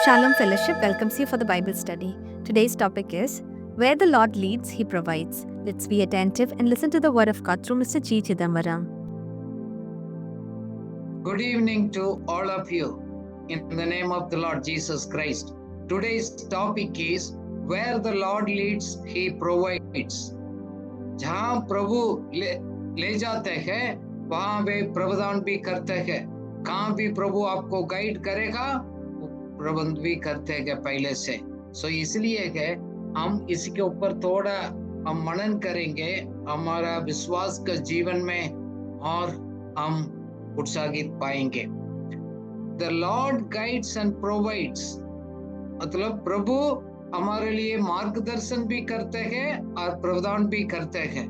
Shalom Fellowship welcomes you for the Bible study. Today's topic is Where the Lord Leads, He Provides. Let's be attentive and listen to the Word of God through Mr. G. Chidambaram. Good evening to all of you in the name of the Lord Jesus Christ. Today's topic is Where the Lord Leads, He Provides. जहाँ प्रभु ले जाते हैं वहाँ वे प्रबंधन भी करते हैं. कहाँ भी प्रभु आपको गाइड करेगा वो प्रबंध भी करते हैं पहले से. सो इसलिए है हम इसके ऊपर थोड़ा हम मनन करेंगे हमारा विश्वास का जीवन में और हम उत्साहित पाएंगे. The Lord guides and provides. मतलब प्रभु हमारे लिए मार्गदर्शन भी करते हैं और प्रदान भी करते हैं.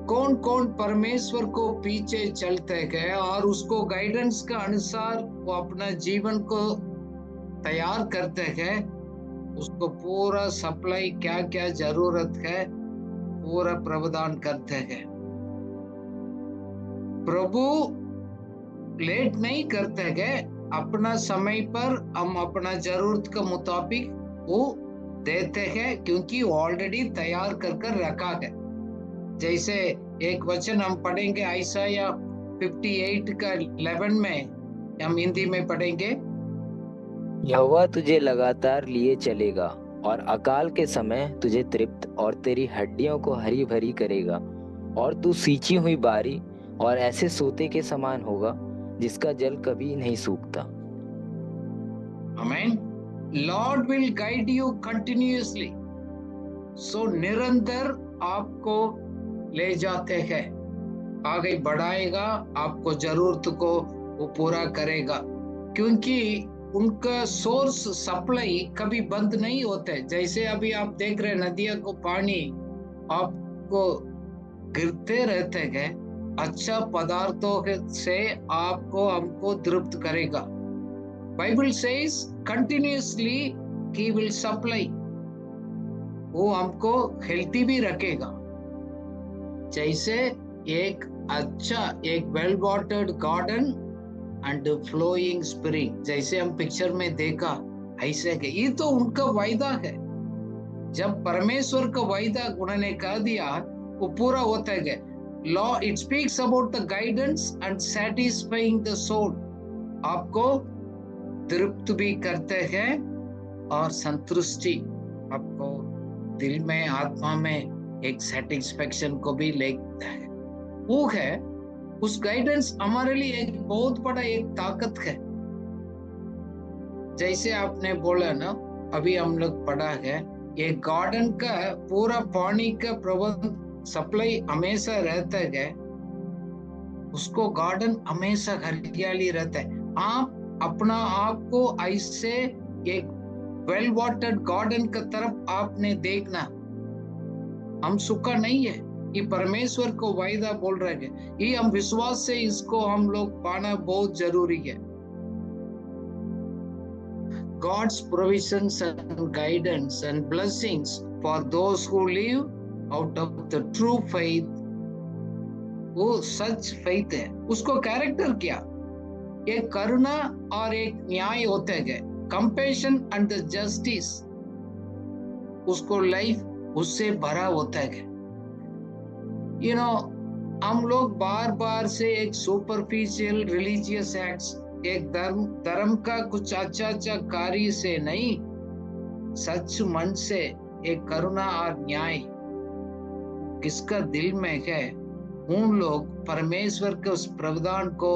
कौन कौन परमेश्वर को पीछे चलते हैं और उसको गाइडेंस का अनुसार वो अपना जीवन को तैयार करते हैं, उसको पूरा सप्लाई क्या क्या जरूरत है पूरा प्रदान करते हैं. प्रभु लेट नहीं करते हैं, अपना समय पर हम अपना जरूरत के मुताबिक वो देते हैं क्योंकि ऑलरेडी तैयार कर रखा है. जैसे एक वचन हम पढ़ेंगे आइसाया 58 का 11 में, हम हिंदी में पढ़ेंगे. यहोवा तुझे लगातार लिए चलेगा और अकाल के समय तुझे तृप्त और तेरी हड्डियों को हरी भरी करेगा और तू सींची हुई बारी और ऐसे सोते के समान होगा जिसका जल कभी नहीं सूखता. आमीन. Lord will guide you continuously. So निरंतर आपको ले जाते हैं, आगे बढ़ाएगा, आपको जरूरत को वो पूरा करेगा क्योंकि उनका सोर्स सप्लाई कभी बंद नहीं होते. जैसे अभी आप देख रहे नदियों को पानी आपको गिरते रहते हैं, अच्छा पदार्थों से आपको हमको तृप्त करेगा. Bible says continuously he will supply. वो हमको हेल्थी भी रखेगा. जैसे एक अच्छा एक well watered garden and flowing spring, जैसे हम पिक्चर में देखा ऐसे के ये तो उनका वायदा है. जब परमेश्वर का वायदा उन्होंने कह दिया वो पूरा होता है. Law it speaks about the guidance and satisfying the soul. आपको तृप्त भी करते हैं और संतुष्टि आपको दिल में आत्मा में एक सेटिस्फैक्शन को भी लेता है. वो है उस गाइडेंस हमारे लिए एक बहुत बड़ा एक ताकत है. जैसे आपने बोला ना, अभी हम लोग पढ़ा है ये गार्डन का पूरा पानी का प्रबंध सप्लाई हमेशा रहता है, उसको गार्डन हमेशा हरियाली रहता है. आप अपना आप को ऐसे एक वेल वाटर्ड गार्डन की तरफ आपने देखना. हम सूखा नहीं है, ये परमेश्वर को वायदा बोल रहे हैं. ये हम विश्वास से इसको हम लोग पाना बहुत जरूरी है. God's provisions and guidance and blessings for those who live out of the true faith. वो सच faith है. उसको कैरेक्टर क्या? एक करुणा और एक न्याय होते हैं, compassion and the justice. उसको लाइफ उससे भरा होता है. हम लोग बार बार से एक सुपरफिशियल रिलीजियस एक्ट्स, एक धर्म का कुछ अच्छा कार्य से नहीं, सच मन से एक करुणा और न्याय किसका दिल में है, उन लोग परमेश्वर के उस प्रावधान को,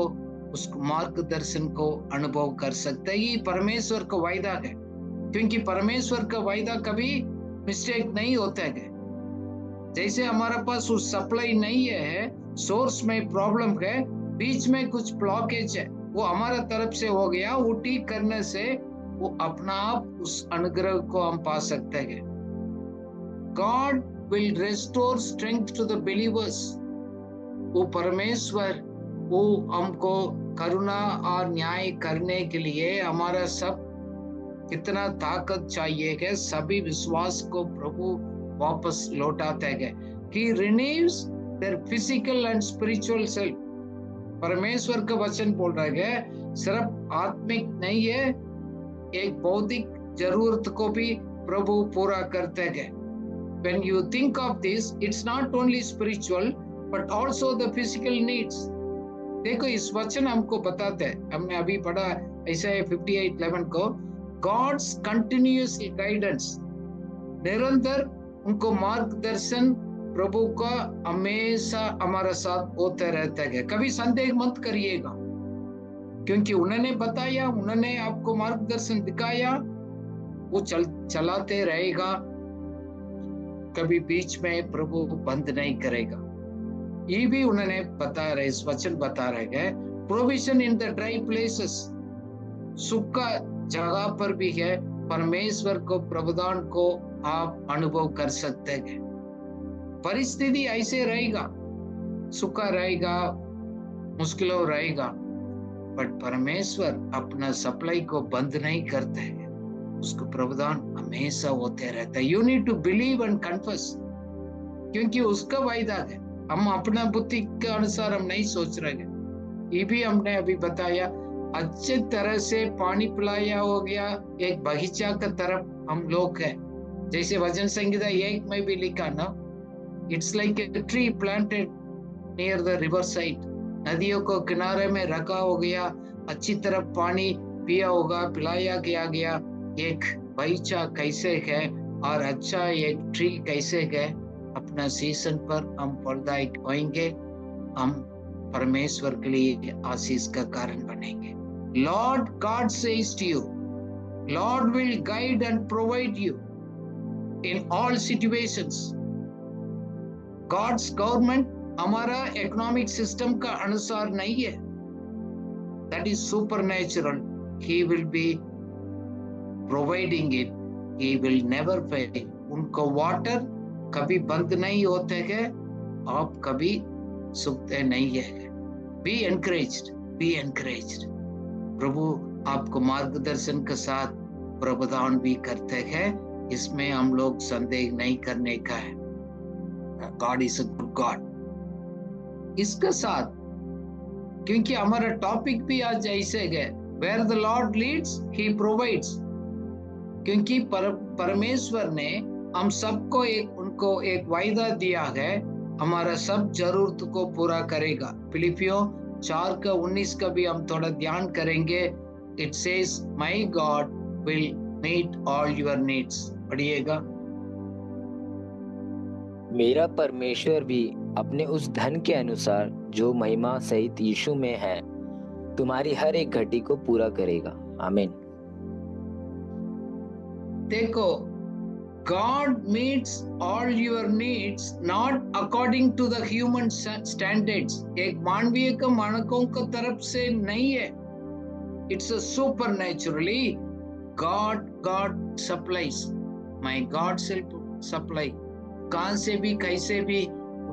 उस मार्गदर्शन को अनुभव कर सकते हैं. ये परमेश्वर का वायदा है क्योंकि परमेश्वर का वायदा कभी मिस्टेक नहीं होता है. जैसे हमारे पास उस सप्लाई नहीं है, सोर्स में प्रॉब्लम है, बीच में कुछ ब्लॉकेज है, वो हमारा तरफ से हो गया, वो ठीक करने से वो अपना आप उस अनुग्रह को हम पा सकते हैं. God will restore strength to the believers. वो परमेश्वर वो हमको करुणा और न्याय करने के लिए हमारा सब कितना ताकत चाहिए है, सभी विश्वास को प्रभु वापस लौटाते हैं. He renews their physical and spiritual self. परमेश्वर का वचन बोल रहा है सिर्फ आत्मिक नहीं है, एक बौद्धिक जरूरत को भी प्रभु पूरा करते हैं। When you think of this, it's not only spiritual but also the physical needs. देखो इस वचन हमको बताते हैं, हमने अभी पढ़ा Isaiah 58:11 को, God's continuous guidance, निरंतर उनको मार्गदर्शन प्रभु का हमेशा हमारे साथ होते रहता है। कभी संदेह मत करिएगा, क्योंकि उन्होंने बताया, उन्होंने आपको मार्गदर्शन दिखाया, वो चलाते रहेगा, कभी बीच में प्रभु बंद नहीं करेगा। ये भी उन्होंने बता रहे, इस वचन बता रहे हैं, provision in the dry places, सूखा जगह पर भी है परमेश्वर को प्रवदान को आप अनुभव कर सकते हैं। परिस्थिति ऐसे रहेगा, सूखा रहेगा, मुश्किलों रहेगा, बट परमेश्वर अपना सप्लाई को बंद नहीं करते हैं, उसको प्रवदान हमेशा होते रहता है। You need to believe and confess, क्योंकि उसका वायदा है। हम अपना बुद्धि के अनुसार हम नहीं सोच रहे हैं। ये भी हमने अभी बताया, अच्छे तरह से पानी पिलाया हो गया एक बगीचा का तरफ हम लोग हैं। जैसे वचन संहिता 1 में भी लिखा ना, it's like a tree planted near the river side, नदियों को किनारे में रखा हो गया, अच्छी तरह पानी पिया होगा, पिलाया गया। एक बगीचा कैसे है और अच्छा एक ट्री कैसे है, अपना सीजन पर हम फलदायी होंगे, हम परमेश्वर के लिए आशीष का कारण बनेंगे। Lord God says to you, Lord will guide and provide you in all situations. God's government हमारा इकोनॉमिक सिस्टम का अनुसार नहीं है, that is supernatural. He will be providing it, he will never fail. उनको वाटर कभी बंद नहीं होते हैं, आप कभी सूखते नहीं है। Be encouraged, be encouraged. प्रभु आपको मार्गदर्शन के साथ प्रबोधन भी करते हैं, इसमें हम लोग संदेह नहीं करने का है। God is a good God. इसके साथ क्योंकि हमारा टॉपिक भी आज ऐसे है, where the Lord leads he provides, क्योंकि परमेश्वर ने हम सबको उनको एक वायदा दिया है, हमारा सब जरूरत को पूरा करेगा। फिलिपियों 4:19 का भी हम थोड़ा ध्यान करेंगे। It says my God will meet all your needs. पढ़िएगा। मेरा परमेश्वर भी अपने उस धन के अनुसार जो महिमा सहित यीशु में है, तुम्हारी हर एक घटी को पूरा करेगा। आमीन। देखो, God meets all your needs not according to the human standards. एक मानवीय का मानकों का तरफ से नहीं है। It's a supernaturally God supplies. My God supply. कहाँ से भी कैसे भी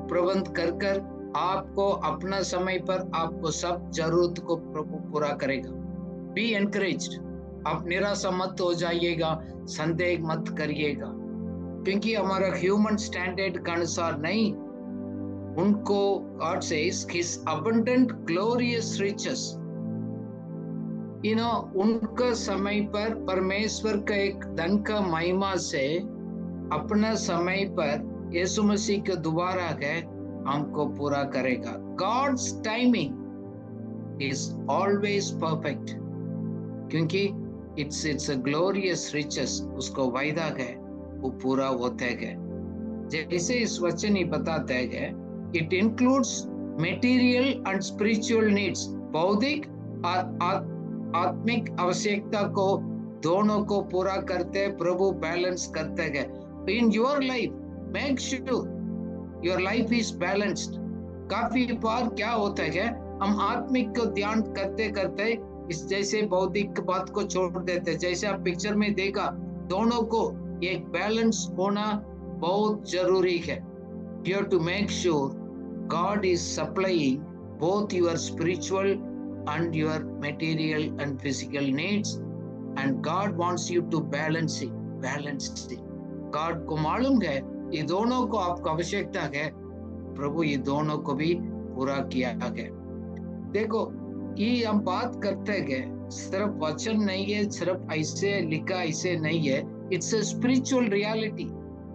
प्रबंध कर आपको अपना समय पर आपको सब जरूरत को प्रभु पूरा करेगा। Be encouraged. आप निराशा मत हो जाइएगा, संदेह मत करिएगा, क्योंकि हमारा ह्यूमन स्टैंडर्ड के अनुसार नहीं। उनको God says his abundant glorious riches, उनका समय पर परमेश्वर का एक धन का महिमा से अपना समय पर यीशु मसीह के दोबारा है हमको पूरा करेगा। God's timing is always perfect, क्योंकि it's a glorious riches, उसको वायदा है वो पूरा होते हैं। जैसे इस वचन ही बताते हैं, it includes material and spiritual needs, बौद्धिक और आत्मिक आवश्यकता को दोनों को पूरा करते प्रभु बैलेंस करते हैं। In your life, make sure your life is balanced. काफी बार क्या होता है, हम आत्मिक को ध्यान करते करते इस जैसे बौद्धिक बात को छोड़ देते। जैसे आप पिक्चर में देखा, दोनों को एक बैलेंस होना बहुत जरूरी है। You have to make sure God is supplying both your spiritual and your material and physical needs, and God wants you to balance it. God को मालूम है ये दोनों को आपको आवश्यकता है, प्रभु ये दोनों को भी पूरा किया है। देखो, ये हम बात करते गए, सिर्फ वचन नहीं है, सिर्फ ऐसे लिखा ऐसे नहीं है, इट्स अ स्पिरिचुअल रियलिटी,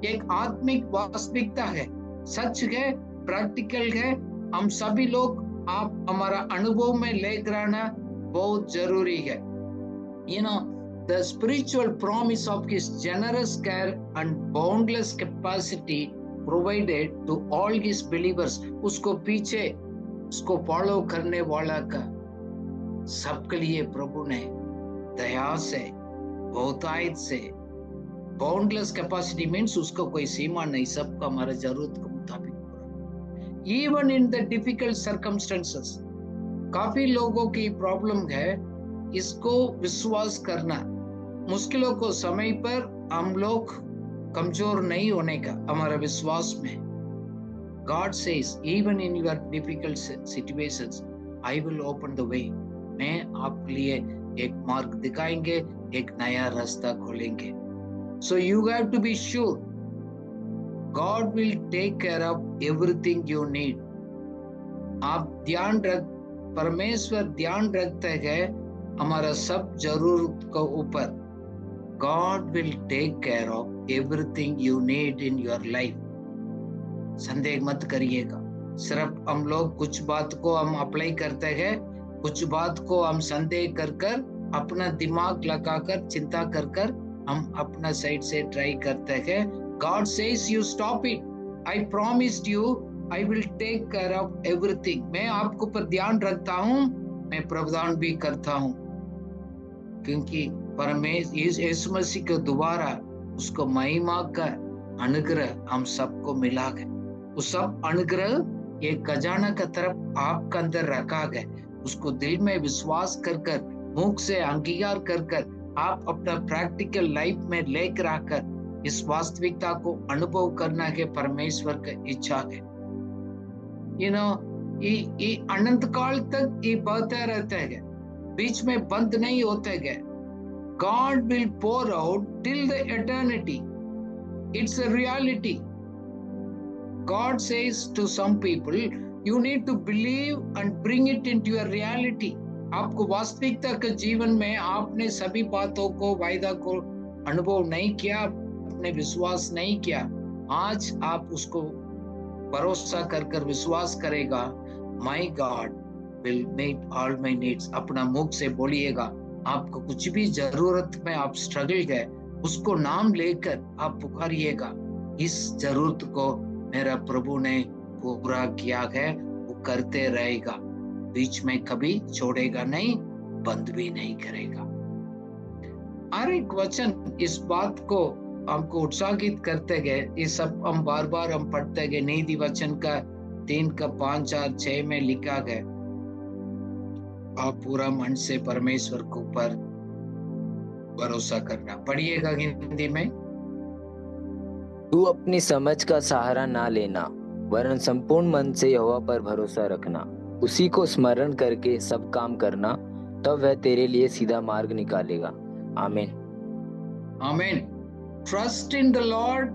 एक आत्मिक वास्तविकता है, सच है, प्रैक्टिकल है। हम सभी लोग आप हमारा अनुभव में लेकर आना बहुत जरूरी है। You know, the spiritual promise of his generous care and boundless capacity provided to all his believers, उसको पीछे उसको फॉलो करने वाला का सबके लिए प्रभु ने दया से, बहुतायत से, बाउंडलेस कैपेसिटी मीन्स उसको कोई सीमा नहीं, सबका हमारे जरूरत के मुताबिक पूरा, even in the difficult circumstances. काफी लोगों की प्रॉब्लम है इसको विश्वास करना, मुश्किलों को समय पर हम लोग कमजोर नहीं होने का हमारा विश्वास में। God says, even in your difficult situations, I will open the way. मैं आपके लिए एक मार्ग दिखाएंगे, एक नया रास्ता खोलेंगे। So you have to be sure God will take care of everything you need. आप ध्यान रख, परमेश्वर ध्यान रखते हैं हमारा सब जरूरत के ऊपर। God will take care of everything you need in your life. संदेह मत करिएगा। सिर्फ हम लोग कुछ बात को हम अप्लाई करते हैं, कुछ बात को हम संदेह कर कर अपना दिमाग लगाकर चिंता कर कर हम अपना साइड से ट्राई करते हैं। God says you stop it. I promised you I will take care of everything. मैं आपको पर ध्यान रखता हूँ, मैं प्रावधान भी करता हूँ, क्योंकि परमेश्वर यीशु मसीह के द्वारा उसको महिमा का अनुग्रह हम सबको मिला है। वो सब अनुग्रह एक खजाना का तरफ आपके अंदर रखा गया, उसको दिल में विश्वास कर कर, मुख से अंगीकार कर कर आप अपना प्रैक्टिकल लाइफ में लेकर आकर इस वास्तविकता को अनुभव करना है परमेश्वर की इच्छा है। यू नो, ये अनंत काल तक ये बहते रहते हैं, बीच में बंद नहीं होते गए। God will pour out till the eternity. It's a reality. God says to some people, you need to believe and bring it into your reality. आपको वास्तविकता के जीवन में आपने सभी बातों को, वायदा को अनुभव नहीं किया, आपने विश्वास नहीं किया, आज आप उसको भरोसा कर कर विश्वास करेगा, My God will meet all my needs. अपना मुख से बोलिएगा, आपको कुछ भी जरूरत में आप स्ट्रगल है, उसको नाम लेकर आप पुकारिएगा, इस जरूरत को मेरा प्रभु ने पूरा किया है, वो करते रहेगा, बीच में कभी छोड़ेगा नहीं, बंद भी नहीं करेगा। हर एक वचन इस बात को हमको उत्साहित करते गए, ये सब हम बार बार हम पढ़ते गए। नीति वचन का 3 का 5, 4, 6 में लिखा गया, आप पूरा मन से परमेश्वर के ऊपर भरोसा करना। पढ़िएगा हिंदी में। तू अपनी समझ का सहारा ना लेना, वरन संपूर्ण मन से यहोवा पर भरोसा रखना, उसी को स्मरण करके सब काम करना, तब वह तेरे लिए सीधा मार्ग निकालेगा। आमीन। आमीन। Trust in the Lord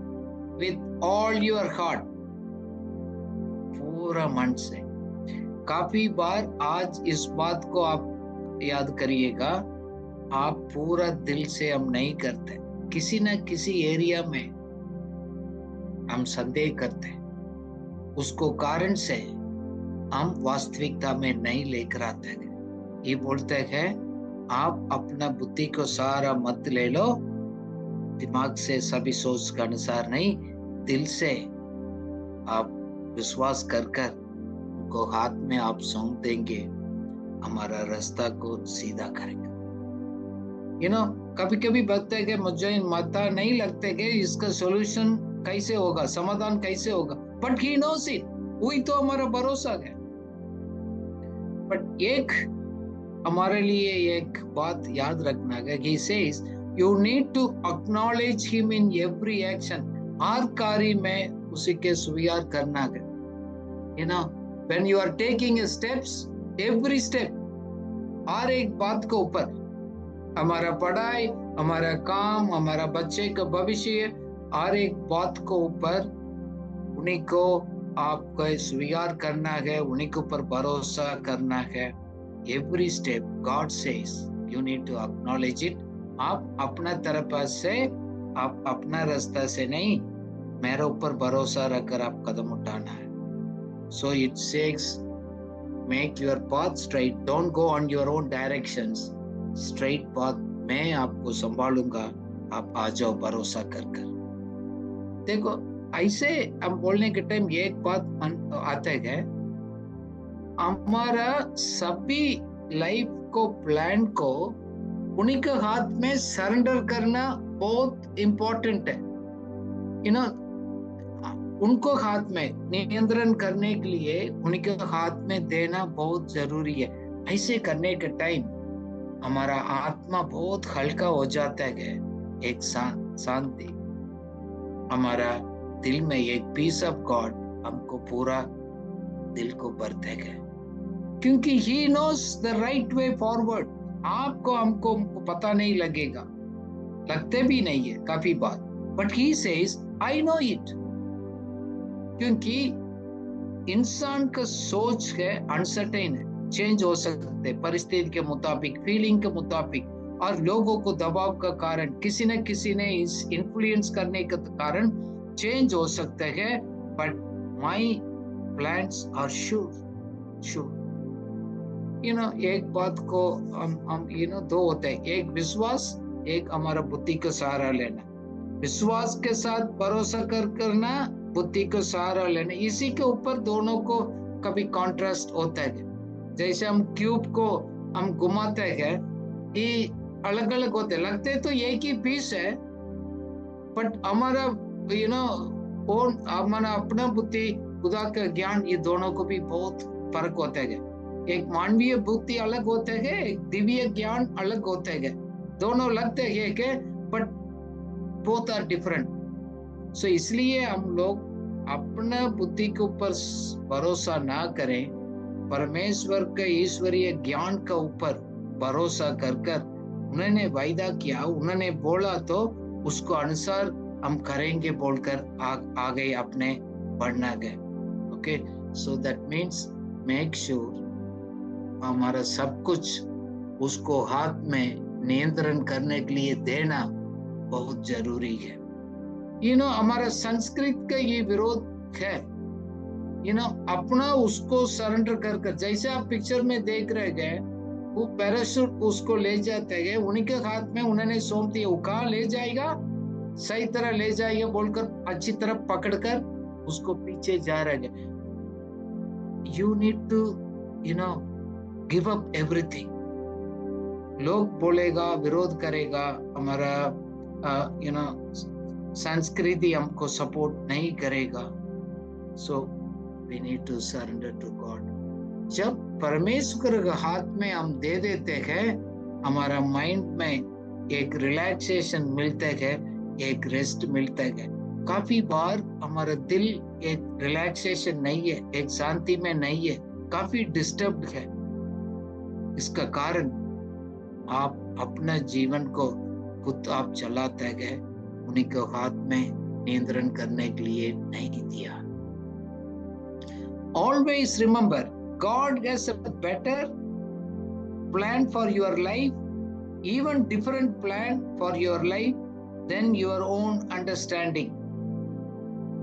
with all your heart, पूरा मन से। काफी बार आज इस बात को आप याद करिएगा, आप पूरा दिल से हम नहीं करते, किसी न किसी एरिया में हम संदेह करते, उसको कारण से हम वास्तविकता में नहीं लेकर आते हैं। ये बोलते हैं आप अपना बुद्धि को सहारा मत ले लो, दिमाग से सभी सोच के अनुसार नहीं, दिल से आप विश्वास कर कर को हाथ में आप सौंप देंगे, हमारा रास्ता को सीधा करेगा। यू नो, कभी कभी लगता है कि मुझे मता नहीं लगते कि इसका सॉल्यूशन कैसे होगा, समाधान कैसे होगा, बट ही नोस इट, वही तो हमारा भरोसा है। बट एक हमारे लिए एक बात याद रखना है, he says you need to acknowledge him in every action, हर कार्य में उसी के स्वीकार करना है। You know, when you are taking steps, every step, हर एक बात के ऊपर, हमारा पढ़ाई, हमारा काम, हमारा बच्चे का भविष्य, हर एक बात को ऊपर उन्हीं को आपको स्वीकार करना है, उन्हीं के ऊपर भरोसा करना है। Every step God says you need to acknowledge it. आप अपना तरफ से, आप अपना रास्ता से नहीं, मेरे ऊपर भरोसा रखकर आप कदम उठाना है। So it says make your path straight, don't go on your own directions, straight path मैं आपको संभालूंगा, आप आ जाओ भरोसा कर कर। देखो ऐसे हम बोलने के टाइम एक बात आता है, हमारा सभी लाइफ को प्लान को उन्हीं के हाथ में सरेंडर करना बहुत इंपॉर्टेंट है। यू नो, उनको हाथ में नियंत्रण करने के लिए उन्हीं के हाथ में देना बहुत जरूरी है। ऐसे करने के टाइम हमारा आत्मा बहुत हल्का हो जाता है, एक शांति, हमारा दिल में एक पीस ऑफ गॉड हमको पूरा दिल को भरते है, क्योंकि he knows the right way forward. आपको हमको पता नहीं लगेगा, लगते भी नहीं है काफी बार, but he says I know it. क्योंकि इंसान का सोच है अनसर्टेन है, चेंज हो सकते परिस्थिति के मुताबिक, फीलिंग के मुताबिक, और लोगों को दबाव का कारण, किसी न किसी ने इस इन्फ्लुएंस करने के कारण चेंज हो सकते हैं। But my plans are sure. You know, एक बात को हम यू नो दो होते हैं, एक विश्वास, एक हमारा बुद्धि का सहारा लेना। विश्वास के साथ भरोसा करना, बुद्धि का सहारा लेना, इसी के ऊपर दोनों को कभी कॉन्ट्रास्ट होता है। जैसे हम क्यूब को हम घुमाते हैं, ये अलग अलग होते, लगते तो एक ही पीस है, बट हमारा यू नो हमारा अपना बुद्धि, खुदा का ज्ञान, ये दोनों को भी बहुत फर्क होता है। एक मानवीय बुद्धि अलग होता है, एक दिव्य ज्ञान अलग होता है। दोनों लगते हैं कि बट बोथ आर डिफरेंट। सो इसलिए हम लोग अपना बुद्धि के ऊपर भरोसा ना करें, परमेश्वर के ईश्वरीय ज्ञान का ऊपर भरोसा कर उन्होंने वायदा किया, उन्होंने बोला तो उसको अनुसार हम करेंगे बोलकर आगे अपने बढ़ना गए। Okay, so that means make sure हमारा सब कुछ उसको हाथ में नियंत्रण करने के लिए देना बहुत जरूरी है। यू नो, हमारा संस्कृत का ये विरोध है, यू नो, अपना उसको सरेंडर कर, जैसे आप पिक्चर में देख रहे गए, वो पैराशूट उसको ले जाते गए, उन्हीं के हाथ में उन्होंने सौंप दिया, वो कहाँ ले जाएगा, सही तरह ले जाएगा बोलकर अच्छी तरह पकड़कर उसको पीछे जा रहे गए। You need to you know give up everything. लोग बोलेगा, विरोध करेगा, हमारा यू नो संस्कृति हमको सपोर्ट नहीं करेगा। So we need to surrender to God. जब परमेश्वर के हाथ में हम दे देते हैं, हमारा माइंड में एक रिलैक्सेशन मिलता है, एक रेस्ट मिलता है। काफी बार हमारा दिल एक रिलैक्सेशन नहीं है, एक शांति में नहीं है, काफी डिस्टर्ब्ड है। इसका कारण आप अपना जीवन को खुद आप चलाते गए, उन्हीं के हाथ में नियंत्रण करने के लिए नहीं दिया। Always remember, God has a better plan for your life, even different plan for your life than your own understanding.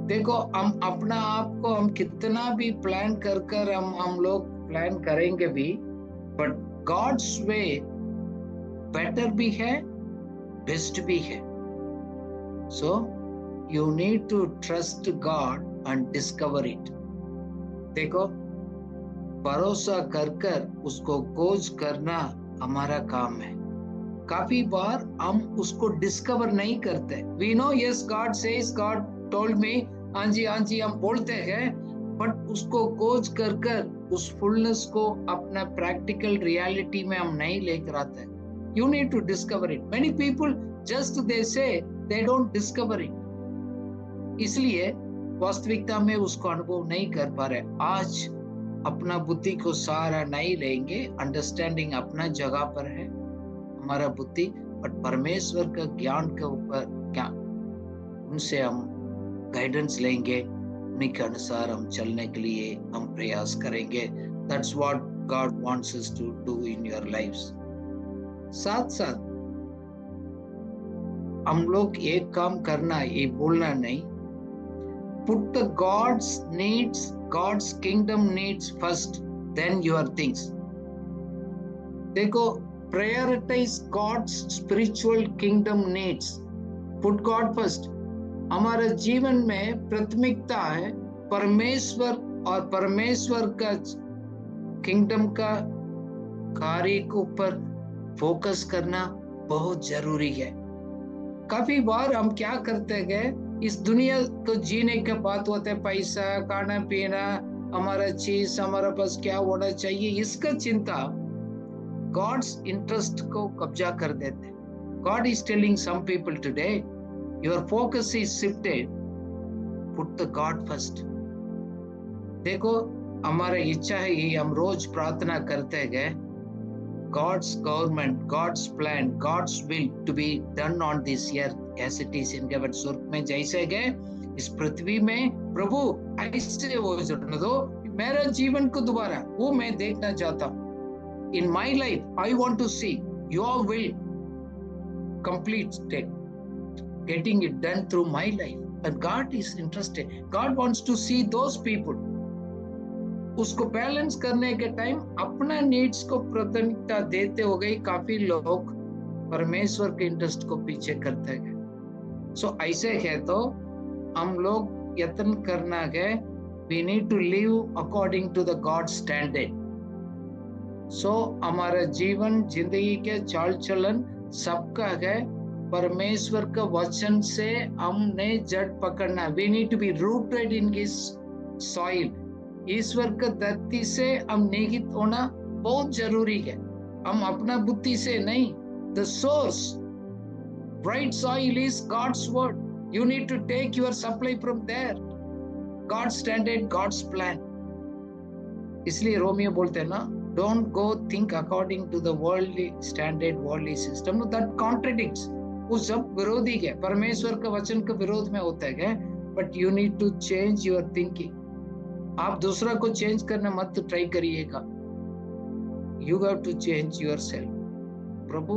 देखो, हम अपना आप को हम कितना भी प्लान कर हम लोग प्लान करेंगे भी, बट God's way बेटर भी है, बेस्ट भी है। So you need to trust God and discover it. देखो, भरोसा कर उसको खोज करना हमारा काम है। काफी बार हम उसको डिस्कवर नहीं करते। We know yes God says, God told me, हाँ जी हम बोलते हैं, बट उसको खोज कर उस फुलनेस को अपना प्रैक्टिकल रियलिटी में हम नहीं लेकर आते। You need to discover it. Many people just they say they don't discover it. इसलिए वास्तविकता में उसको अनुभव नहीं कर पा रहे। आज अपना बुद्धि को सहारा नहीं लेंगे, अंडरस्टैंडिंग अपना जगह पर है हमारा बुद्धि, बट परमेश्वर का ज्ञान के ऊपर क्या उनसे हम गाइडेंस लेंगे, उन्हीं के अनुसार हम चलने के लिए हम प्रयास करेंगे। That's what God wants us to do in your lives. साथ साथ हम लोग एक काम करना, ये बोलना नहीं, put the God's needs, God's kingdom needs first, then your things. देखो, prioritize God's spiritual kingdom needs. Put God first. हमारे जीवन में प्राथमिकता है परमेश्वर और परमेश्वर का किंगडम का कार्य के ऊपर फोकस करना बहुत जरूरी है। काफी बार हम क्या करते गए, इस दुनिया को जीने के बाद होते पैसा, खाना पीना, हमारा चीज, हमारे पास क्या होना चाहिए, इसका चिंता गॉड्स इंटरेस्ट को कब्जा कर देते। God is telling some people today, your focus is shifted, put the God first. देखो, हमारा इच्छा है कि हम रोज प्रार्थना करते गए, God's government, God's plan, God's will to be done on this earth as it is in heaven. स्वर्ग में जैसे गए इस पृथ्वी में, प्रभु ऐसे हो जाने दो, मेरा जीवन को दोबारा वो मैं देखना चाहता हूँ। In my life, I want to see your will completed, getting it done through my life. And God is interested. God wants to see those people. उसको बैलेंस करने के टाइम अपना नीड्स को प्राथमिकता देते हो गए काफी लोग परमेश्वर के इंटरेस्ट को पीछे करते गए। सो ऐसे है तो हम लोग यत्न करना है, we need to live according to the God standard. So हमारा जीवन, जिंदगी के चाल चलन सबका है परमेश्वर का वचन से हमने जड़ पकड़ना। We need to be rooted in his soil. ईश्वर का धरती से हम निहित होना बहुत जरूरी है। हम अपना बुद्धि से नहीं, the source, right soil is God's word. You need to take your supply from there, God's standard, God's plan. इसलिए रोमियो बोलते हैं ना, don't go think according to the worldly standard, worldly system, that contradicts. वो सब विरोधी है, परमेश्वर का वचन के विरोध में होता है। But you need to change your thinking. आप दूसरा को चेंज करना मत ट्राई करिएगा, you have to change yourself. प्रभु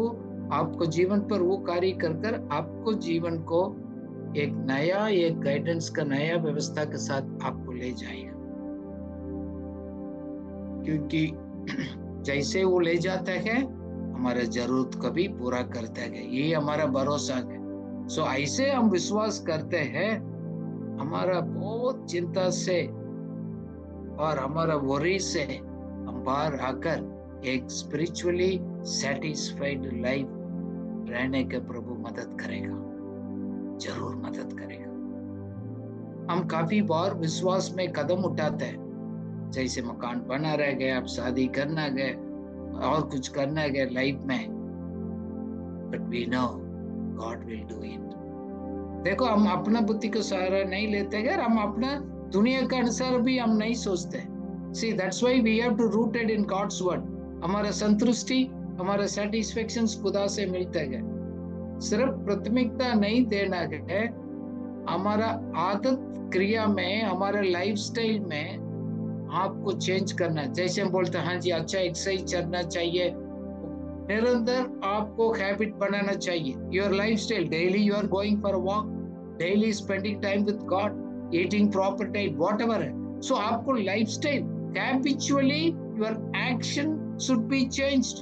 आपको जीवन पर वो कार्य कर आपको जीवन को एक नया, एक गाइडेंस का नया व्यवस्था के साथ आपको ले जाएगा। क्योंकि जैसे वो ले जाता है, हमारा जरूरत को भी पूरा करता है, ये हमारा भरोसा है। सो ऐसे हम विश्वास करते हैं, हमारा बहुत चिंता से और हमारा वरी से हम बाहर आकर एक स्पिरिचुअली सेटिस्फाइड लाइफ रहने के प्रभु मदद करेगा, जरूर मदद करेगा। हम काफी बार विश्वास में कदम उठाते हैं, जैसे मकान बना रह गए, अब शादी करना गए और कुछ करना गए लाइफ में, but we know God will do it. देखो, हम अपना बुद्धि को सहारा नहीं लेते हैं, हम अपना दुनिया के अनुसार भी हम नहीं सोचते। See, that's why we have to rooted in God's word. हमारा संतुष्टि, हमारा सेटिस्फेक्शन खुदा से मिलता है। सिर्फ प्राथमिकता नहीं देना है, हमारा आदत क्रिया में, हमारा लाइफस्टाइल में आपको चेंज करना। जैसे हम बोलते हैं, हाँ जी अच्छा एक्सरसाइज करना चाहिए, निरंतर आपको हैबिट बनाना चाहिए। Your lifestyle, daily you are going for walk, daily spending time with God, eating proper diet, whatever है। So आपको lifestyle, habitually your action should be changed।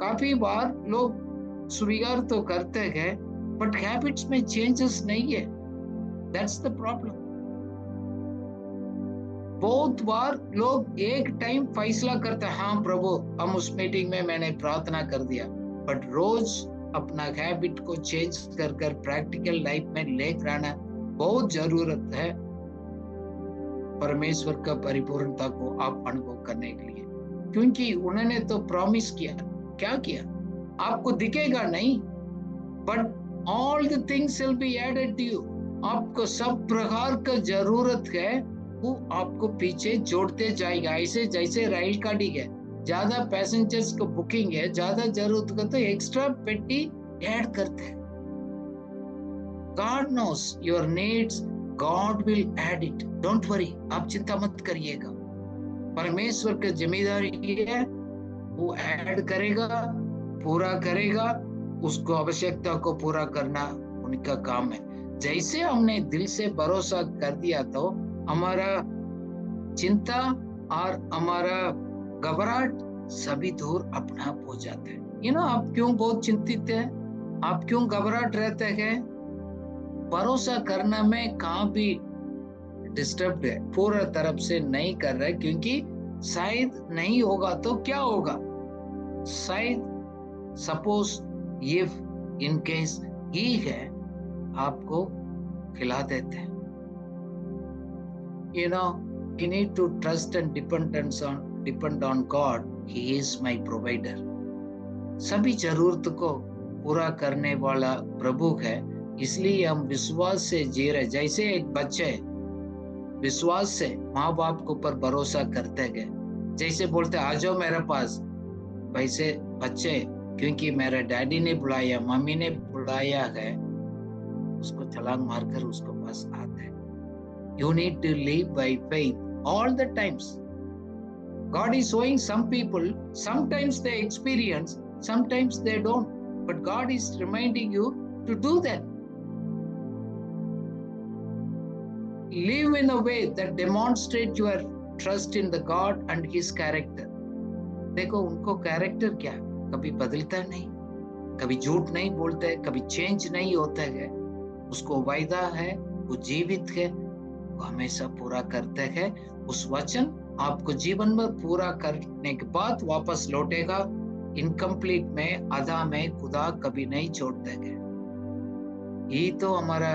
काफी बार लोग स्वीकार तो करते हैं, but habits में changes नहीं है। That's the problem। बहुत बार लोग एक टाइम फैसला करते हैं, हाँ प्रभु हम उस मीटिंग में मैंने प्रार्थना कर दिया, बट रोज अपना हैबिट को चेंज कर प्रैक्टिकल लाइफ में लेकर आना बहुत जरूरत है परमेश्वर का परिपूर्णता को आप अनुभव करने के लिए। क्योंकि उन्होंने तो प्रॉमिस किया, क्या किया? आपको दिखेगा नहीं, but all the things will be added to you. आपको सब प्रकार का जरूरत है वो आपको पीछे जोड़ते जाएगा। ऐसे जैसे रेल गाड़ी है, ज्यादा पैसेंजर्स को बुकिंग है, ज्यादा जरूरत का तो एक्स्ट्रा पेटी ऐड करते हैं। God knows your needs, God will add it. Don't worry, आप चिंता मत करिएगा। परमेश्वर की जिम्मेदारी है, वो ऐड करेगा, पूरा करेगा, उसको आवश्यकता को पूरा करना उनका काम है। जैसे हमने दिल से भरोसा कर दिया तो हमारा चिंता और हमारा घबराहट सभी दूर अपना आप हो जाता है। आप क्यों बहुत चिंतित है, आप क्यों घबराहट रहते हैं? भरोसा करना में कहाँ भी डिस्टर्ब है, पूरा तरफ से नहीं कर रहे, क्योंकि शायद नहीं होगा तो क्या होगा, शायद सपोज इफ इन केस ही है, आपको खिला देते हैं। You need to trust and depend on God. He is my provider. सभी जरूरत को पूरा करने वाला प्रभु है, इसलिए हम विश्वास से जी रहे। जैसे एक बच्चे विश्वास से माँ बाप के ऊपर भरोसा करते गए, जैसे बोलते आ जाओ मेरे पास, वैसे बच्चे क्योंकि मेरे डैडी ने बुलाया, मम्मी ने बुलाया है, उसको छलांग मारकर उसको पास आते हैं। You need to live by faith all the times. God is showing some people, sometimes they experience, sometimes they don't, but God is reminding you to do that. Live in a way that demonstrates your trust in the God and His character. देखो उनको character क्या, कभी बदलता नहीं, कभी झूठ नहीं बोलते, कभी चेंज नहीं होता है, उसको वायदा है, वो जीवित है, वो हमेशा पूरा करते हैं। उस वचन आपको जीवन में पूरा करने के बाद वापस लौटेगा। इनकम्प्लीट में, आधा में खुदा कभी नहीं छोड़ते हैं। ये तो हमारा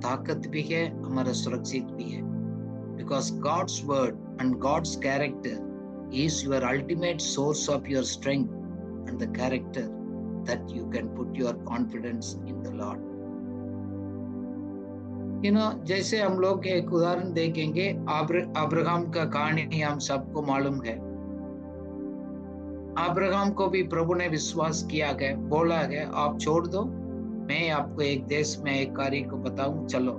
ताकत भी है, हमारा सुरक्षित भी है। Because God's word and God's character is your ultimate source of your strength and the character that you can put your confidence in the Lord. जैसे हम लोग एक उदाहरण देखेंगे, अब्राहम का कहानी हम सबको मालूम है। अब्राहम को भी प्रभु ने विश्वास किया गया, बोला गया आप छोड़ दो, मैं आपको एक देश में एक कार्य को बताऊं, चलो।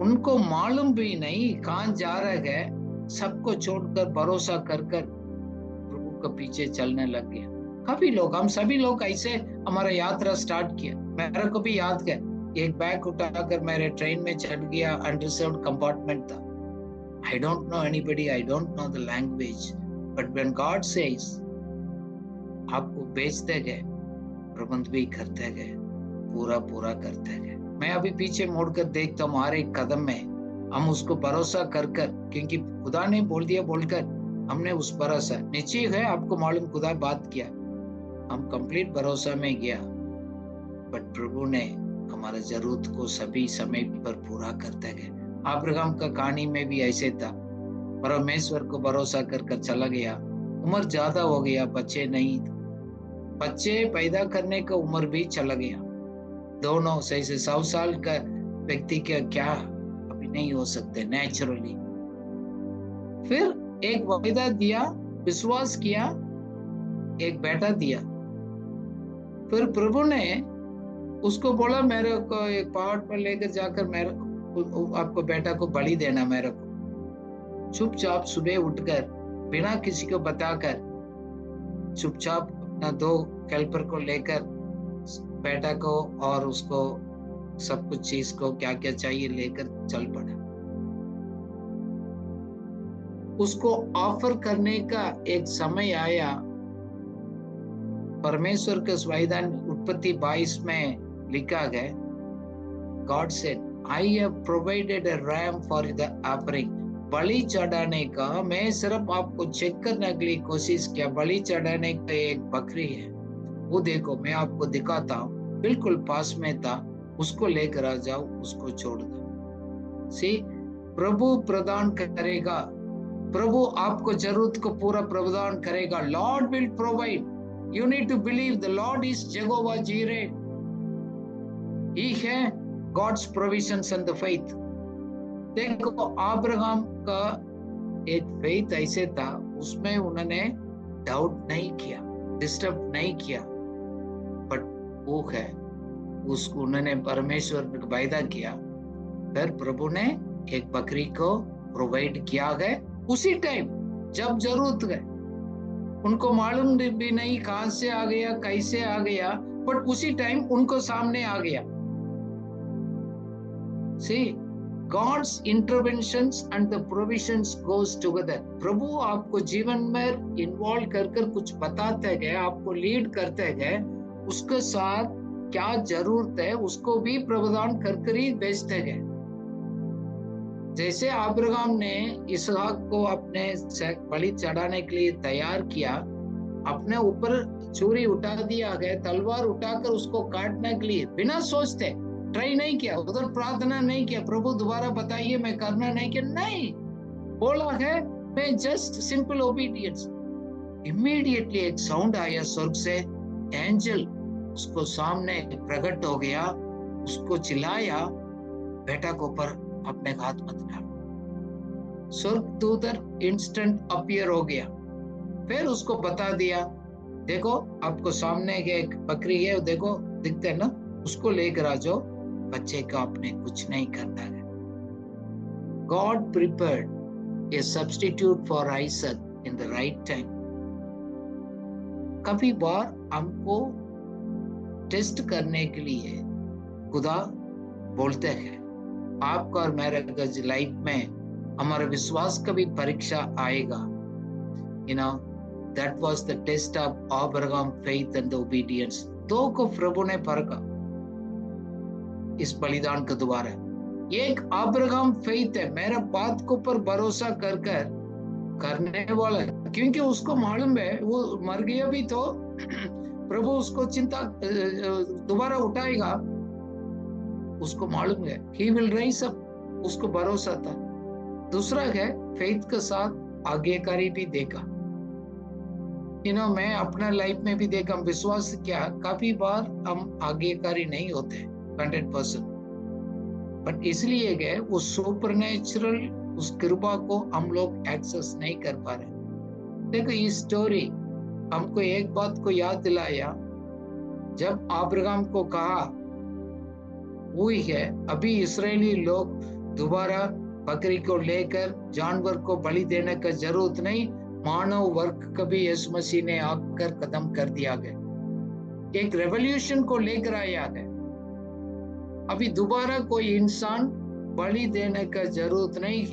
उनको मालूम भी नहीं कहां जा रहा है, सबको छोड़कर भरोसा कर प्रभु के पीछे चलने लग गया। काफी लोग, हम सभी लोग ऐसे हमारा यात्रा स्टार्ट किया। मेरे को भी याद है, एक बैग उठाकर मेरे ट्रेन में चढ़ गया, अनरिजर्व्ड कंपार्टमेंट था। I don't know anybody, I don't know the language, but when God says, आपको बेचते गए, प्रबंध भी करते गए, पूरा करते गए। मैं अभी पीछे मुड़कर देखता हूँ, हर एक कदम में हम उसको भरोसा कर क्योंकि खुदा ने बोल दिया बोलकर हमने उस भरोसा, निश्चय है आपको मालूम खुदा बात किया, हम कंप्लीट भरोसा में गया, बट प्रभु ने हमारा जरूरत को सभी समय पर पूरा करते गए। अब्राहम का कहानी में भी ऐसे था, परमेश्वर को भरोसा कर चला गया। उम्र ज्यादा हो गया, बच्चे नहीं, बच्चे पैदा करने का उम्र भी चला गया। दोनों से 100 साल का व्यक्ति का क्या अभी नहीं हो सकते नेचुरली। फिर एक वायदा दिया, विश्वास किया, एक बेटा दिया। फिर प्रभु ने उसको बोला मेरे को एक पहाड़ पर लेकर जाकर मेरे आपको बेटा को बलि देना। मेरे को चुपचाप सुबह उठकर बिना किसी को बताकर चुपचाप अपना 2 कैल्पर को लेकर बेटा को और उसको सब कुछ चीज को क्या क्या चाहिए लेकर चल पड़ा। उसको ऑफर करने का एक समय आया। परमेश्वर के संविधान उत्पत्ति 22 में लिखा गया, God said, I have provided a ram for the offering. बलि चढ़ाने का मैं सिर्फ आपको चेक करने के लिए कोशिश किया। बलि चढ़ाने का एक बकरी है, वो देखो मैं आपको दिखाता हूँ, बिल्कुल पास में था, उसको लेकर आ जाओ, उसको छोड़ दो। सी, प्रभु प्रदान करेगा, प्रभु आपको जरूरत को पूरा प्रदान करेगा। Lord will provide. You need to believe the Lord is Jehovah Jireh. He है God's provisions and the faith. देखो अब्राहम का एक फेथ ऐसे था, उसमें उन्होंने डाउट नहीं किया, डिस्टर्ब नहीं किया, बट वो है उसको उन्होंने परमेश्वर को वायदा किया, फिर प्रभु ने एक बकरी को प्रोवाइड किया गया उसी टाइम जब जरूरत है। उनको मालूम भी नहीं कहां से आ गया, कैसे आ गया, बट उसी टाइम उनको सामने आ गया। See, God's interventions and the provisions goes together. प्रभु आपको जीवन में इन्वॉल्व कर कुछ बताते गए, आपको लीड करते गए, उसके साथ क्या जरूरत है उसको भी प्रदान कर ही भेजते गए। जैसे अब्राहम ने इसहाक को अपने बलि चढ़ाने के लिए तैयार किया, अपने ऊपर छुरी उठा दिया गया, तलवार उठाकर उसको काटने के लिए बिना सोचते ट्राई नहीं किया, उधर प्रार्थना नहीं किया, प्रभु दोबारा बताइए, मैं करना नहीं किया, नहीं बोला है, मैं जस्ट सिंपल ओबीडियंस। इमीडिएटली एक साउंड आया स्वर्ग से, एंजल उसको सामने प्रकट हो गया, उसको चिल्लाया, बेटा को ऊपर अपने हाथ मत डाल। स्वर्गदूत इंस्टेंट अपीयर हो गया, फिर उसको बता दिया, देखो आपको सामने एक बकरी है, देखो दिखते है ना, उसको लेकर आ जाओ, बच्चे को आपने कुछ नहीं करना है। God prepared a substitute for Isaac in the right time. कभी बार हमको टेस्ट करने के लिए खुदा बोलते हैं, आपका और मेरे लाइफ में हमारा विश्वास का भी परीक्षा आएगा। You know, that was the test of Abraham faith and the obedience. दो को प्रभु ने परखा इस बलिदान के द्वारा। एक अब्राहम फेथ है, मेरा बात को पर भरोसा कर करने वाला है, क्योंकि उसको मालूम है वो मर गया भी तो प्रभु उसको चिंता दोबारा उठाएगा, उसको मालूम है ही विल राइज अप, उसको भरोसा था। दूसरा है फेथ के साथ आज्ञाकारी भी देखा। मैं अपना लाइफ में भी देखा, विश्वास क्या, काफी बार हम आज्ञाकारी नहीं होते 100%, बट इसलिए गए वो सुपरनेचुरल उस कृपा को हम लोग एक्सेस नहीं कर पा रहे। देखो ये स्टोरी हमको एक बात को याद दिलाया, जब अब्राहम को कहा हुई है अभी इस्राएली लोग दोबारा बकरी को लेकर जानवर को बलि देने का जरूरत नहीं, मानव वर्ग कभी यीशु मसीह ने आकर खत्म कर दिया गया, एक रेवोल्यूशन को लेकर आया है। अभी दोबारा कोई इंसान बलि देने का जरूरत नहीं,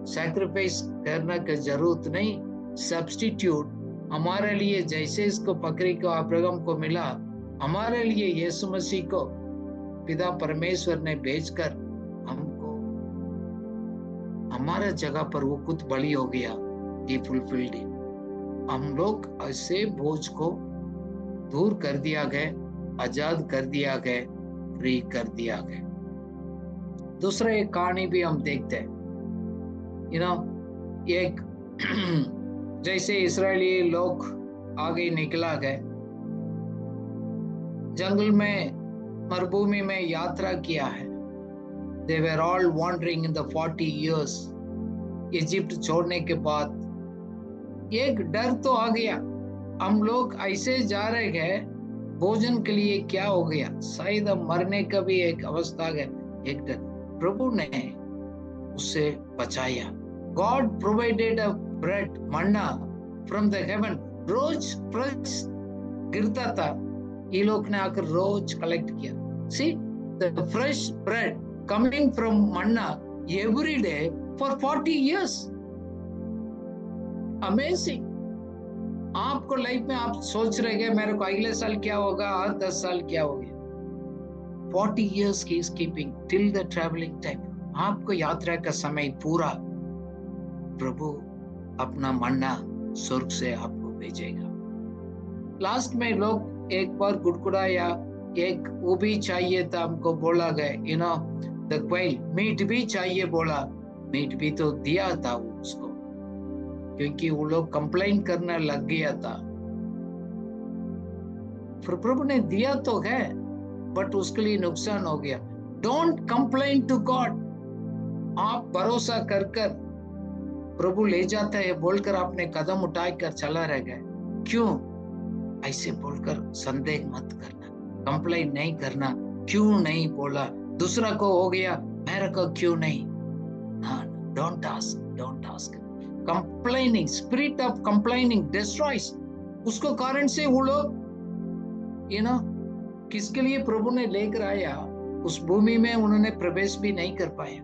सैक्रिफाइस करने का जरूरत नहीं, सब्स्टिट्यूट हमारे लिए जैसे इसको बकरी को अब्राहम को मिला, हमारे लिए यीशु मसीह को पिता परमेश्वर ने भेजकर हमको हमारा जगह पर वो खुद बलि हो गया। He fulfilled it. हम लोग ऐसे बोझ को दूर कर दिया गए, आजाद कर दिया गए, फ्री कर दिया गया। दूसरा एक कहानी भी हम देखते हैं, एक जैसे इस्राएली लोग आगे निकला गए, जंगल में मरुभूमि में यात्रा किया है। They were all wandering in the 40 years. Egypt छोड़ने के बाद एक डर तो आ गया, हम लोग ऐसे जा रहे हैं, भोजन के लिए क्या हो गया, शायद हम मरने का भी एक अवस्था है, एक डर। प्रभु ने उसे बचाया। God provided a bread, manna from the heaven. रोज फ्रेश गिरता था, ये लोग ने आकर रोज कलेक्ट किया। See, the fresh bread coming from manna every day for 40 years. Amazing. आपको लाइफ में आप सोच रहे हैं मेरे को अगले साल क्या होगा, 10 साल क्या हो गया, 40 years की is keeping till the traveling time. आपको यात्रा का समय पूरा प्रभु अपना मन्ना स्वर्ग से आपको भेजेगा। लास्ट में लोग एक बार गुड़गुड़ाया, एक वो भी चाहिए था, हमको बोला गया द क्वाइल मीट भी चाहिए, बोला मीट भी तो दिया था उसको, क्योंकि वो लोग कंप्लेन करने लग गया था। फिर प्रभु ने दिया तो है बट उसके लिए नुकसान हो गया। Don't complain to God. आप भरोसा कर प्रभु ले जाता है बोलकर आपने कदम उठाकर चला रह गए, क्यों ऐसे बोलकर संदेह मत करना, कंप्लेन नहीं करना, क्यों नहीं बोला, दूसरा को हो गया, मेरे को क्यों नहीं। हाँ, don't ask, don't ask. Complaining, spirit of complaining destroys. उसको कारण से वो लोग किसके लिए प्रभु ने लेकर आया, उस भूमि में उन्होंने प्रवेश भी नहीं कर पाया।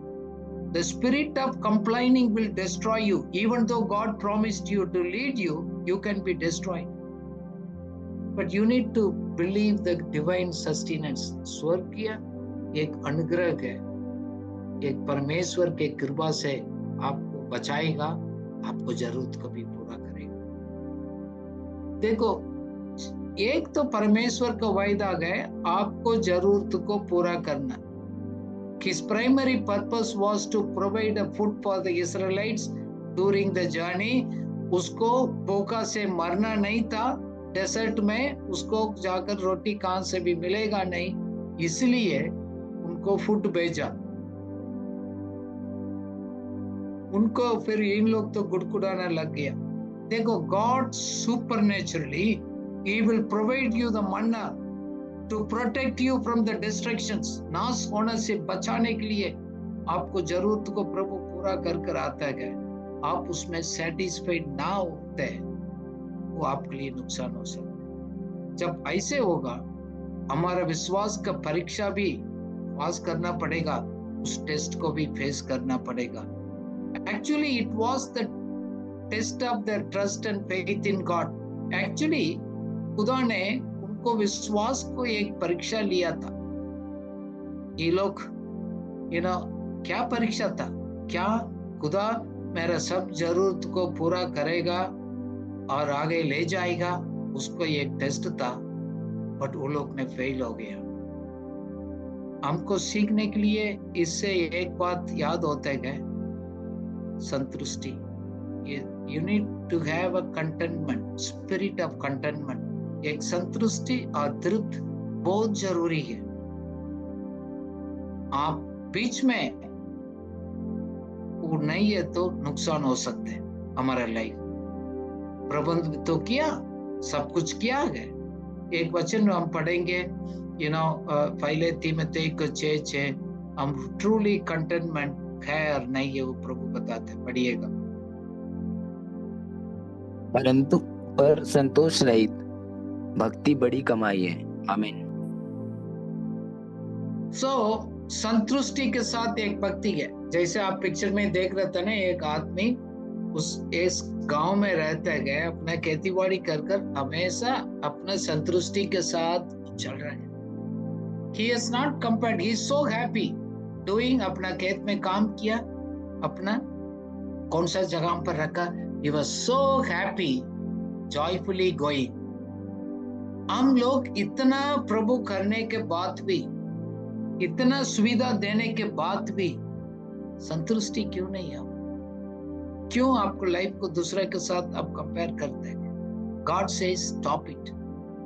The spirit of complaining will destroy you. Even though God promised you to lead you, you can be destroyed. But you need to believe the divine sustenance. स्वर्गीय एक अनुग्रह है, एक परमेश्वर के कृपा से आपको बचाएगा, आपको जरूरत को भी पूरा करेगा। देखो, एक तो परमेश्वर का वायदा है आपको जरूरत को पूरा करना। His primary purpose was to provide a food for the Israelites during the journey. उसको भूखा से मरना नहीं था डेजर्ट में, उसको जाकर रोटी कहां से भी मिलेगा नहीं, इसलिए उनको फूड भेजा। उनको फिर इन लोग तो गुड़गुड़ाना लग गया। देखो, God सुपरनेचुरली He will provide you the manna to protect you from the distractions. नाश होने से बचाने के लिए आपको जरूरत को प्रभु पूरा कर कर आता है। आप उसमें सेटिस्फाइड ना होते हैं, वो आपके लिए नुकसान हो सकता है। जब ऐसे होगा, हमारा विश्वास का परीक्षा भी पास करना पड़ेगा, उस टेस्ट को भी फेस करना पड़ेगा। Actually, it was the test of their trust and faith in God. Actually, खुदा ने उनको विश्वास को एक परीक्षा लिया था। ये लोग क्या परीक्षा था, क्या खुदा मेरा सब जरूरत को पूरा करेगा और आगे ले जाएगा, उसको एक टेस्ट था। बट वो लोग ने फेल हो गया। हमको सीखने के लिए इससे एक बात याद होता है, संतुष्टि। You need to have a contentment, spirit of contentment. एक संतुष्टि और तृप्त बहुत जरूरी है। आप बीच में वो नहीं है तो नुकसान हो सकते हैं। हमारा लाइफ प्रबंध तो किया, सब कुछ किया है। एक वचन हम पढ़ेंगे, पहले तीमुथियुस को 6:6, हम ट्रूली कंटेंटमेंट है और नहीं है वो प्रभु बताते हैं। पढ़िएगा। परंतु पर संतोष रहित भक्ति बड़ी कमाई है। आमीन। संतुष्टि के साथ एक भक्ति है। जैसे आप पिक्चर में देख रहे थे ना, एक आदमी इस गांव में रहता है, अपना खेतीबाड़ी कर हमेशा अपना संतुष्टि के साथ चल रहा है। He is not compared, he is so happy doing, अपना खेत में काम किया, अपना कौन सा जगह पर रखा, he was so happy, joyfully going। हम लोग इतना प्रभु करने के बाद भी, इतना सुविधा देने के बाद भी संतुष्टि क्यों नहीं है? क्यों आपको लाइफ को दूसरे के साथ आप कंपेयर करते हैं? God says stop it.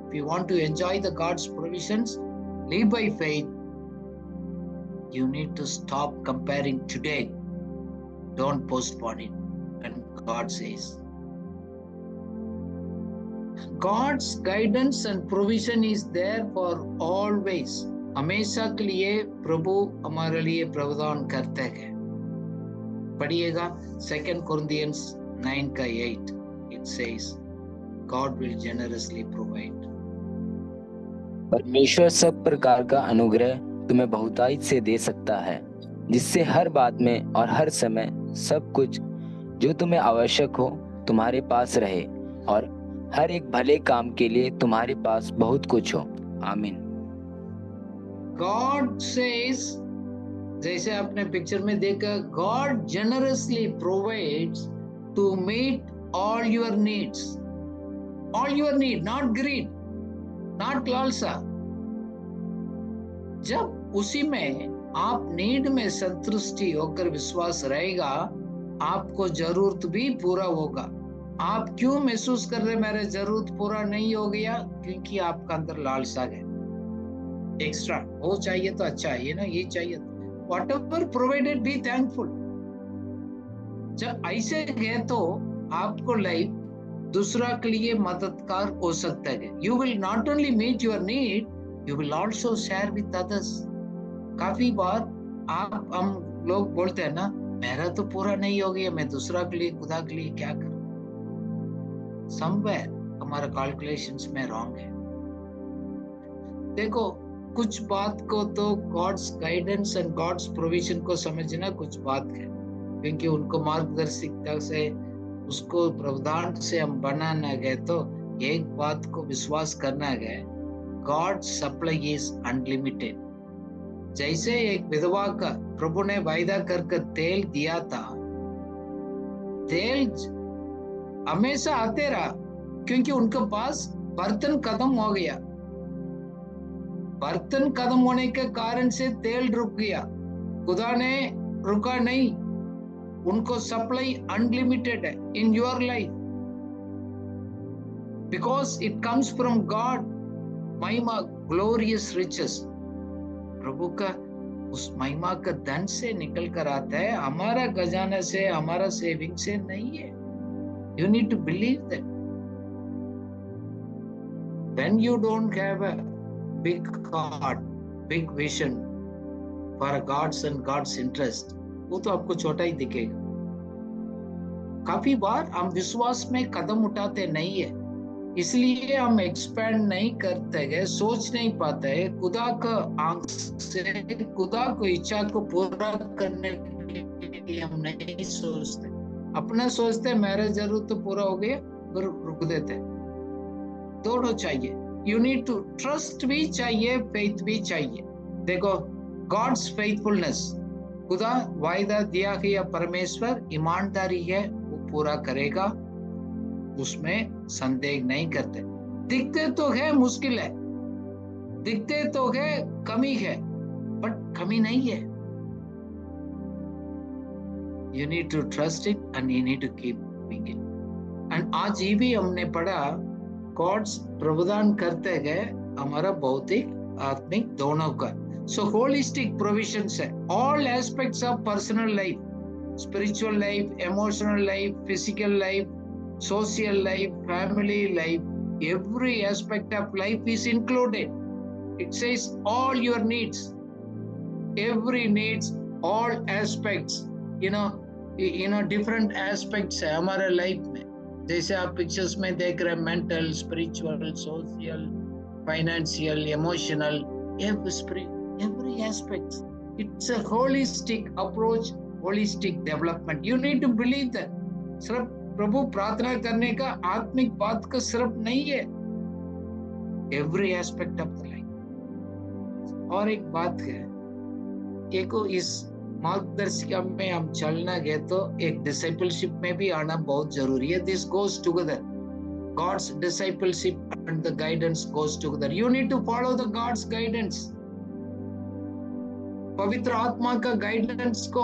If you want to enjoy the God's provisions, live by faith, you need to stop comparing today. Don't postpone it. And God says, God's guidance and provision is there for always. हमेशा के लिए प्रभु हमारे लिए प्रावधान करते हैं। पढ़िएगा 2 Corinthians 9:8. It says, God will generously provide. परमेश्वर सब प्रकार का अनुग्रह तुम्हें बहुतायत से दे सकता है, जिससे हर बात में और हर समय सब कुछ जो तुम्हें आवश्यक हो तुम्हारे पास रहे, और हर एक भले काम के लिए तुम्हारे पास बहुत कुछ हो। आमीन। God says, जैसे आपने पिक्चर में देखा, God generously provides to meet all your needs. All your need, not greed, not lalsa. जब उसी में आप नीड में संतुष्टि होकर विश्वास रहेगा, आपको जरूरत भी पूरा होगा। आप क्यों महसूस कर रहे मेरे जरूरत पूरा नहीं हो गया? क्योंकि आपका अंदर लालसा है, एक्स्ट्रा वो चाहिए तो अच्छा है ना, ये चाहिए। Whatever provided, be thankful. जब ऐसे गए तो आपको लाइफ दूसरा के लिए मददगार हो सकता है। You will not only meet your need, you will also share with others. काफी बार हम लोग बोलते हैं ना, मेरा तो पूरा नहीं हो गया, मैं दूसरा के लिए, खुदा के लिए क्या करूं? समवेयर हमारा कैलकुलेशंस में रॉन्ग है। देखो, कुछ बात को तो God's guidance and God's provision को समझना कुछ बात है, क्योंकि उनको मार्गदर्शिता से, उसको प्रावधान से हम बनाना गए तो एक बात को विश्वास करना गए, गॉड सप्लाई इज अनलिमिटेड। जैसे एक विधवा का प्रभु ने वायदा करके तेल दिया था, तेल हमेशा आते रहा, क्योंकि उनके पास बर्तन खत्म हो गया। बर्तन खत्म होने के कारण से तेल रुक गया, खुदा ने रुका नहीं, उनको सप्लाई अनलिमिटेड है in your life, because it comes from God महिमा, ग्लोरियस रिचेस। प्रभु का उस महिमा का धन से निकल कर आता है, हमारा खजाना से, हमारा सेविंग से नहीं है। You need to believe that. When you don't have a big heart, big vision for God's and God's interest, वो तो आपको छोटा ही दिखेगा। काफी बार हम विश्वास में कदम उठाते नहीं है, इसलिए हम एक्सपैंड नहीं करते गए, सोच नहीं पाते है खुदा का आंख से, खुदा को इच्छा को पूरा करने के लिए हम नहीं सोचते। अपना सोचते मेरा जरूरत तो पूरा हो गया, फिर रुक देते। दोनों चाहिए, यू नीड टू ट्रस्ट भी चाहिए, फेथ भी चाहिए। देखो, गॉड्स फेथफुलनेस, खुदा वायदा दिया गया परमेश्वर ईमानदारी है, वो पूरा करेगा, उसमें संदेह नहीं करते। दिखते तो है मुश्किल है, दिखते तो है कमी है, बट कमी नहीं है। You need to trust it and you need to keep doing it. And आज ही भी हमने पढ़ा, गॉड्स प्रदान करते गए हमारा भौतिक आत्मिक दोनों का। So holistic provisions है, all aspects of personal life, spiritual life, emotional life, physical life, social life, family life, every aspect of life is included. It says all your needs, every needs, all aspects, different aspects है हमारे life में। जैसे आप pictures में देख रहे हैं, mental, spiritual, social, financial, emotional, every aspect. It's a holistic approach, holistic development. You need to believe that. सिर्फ प्रभु प्रार्थना करने का आत्मिक बात का सिर्फ नहीं है, every aspect of the life। और एक बात है, एक इस मार्गदर्शिका में हम चलना गए तो एक डिसाइपलशिप में भी आना बहुत जरूरी है। This goes together, God's discipleship and the guidance goes together. You need to follow the God's guidance, पवित्र आत्मा का गाइडेंस को,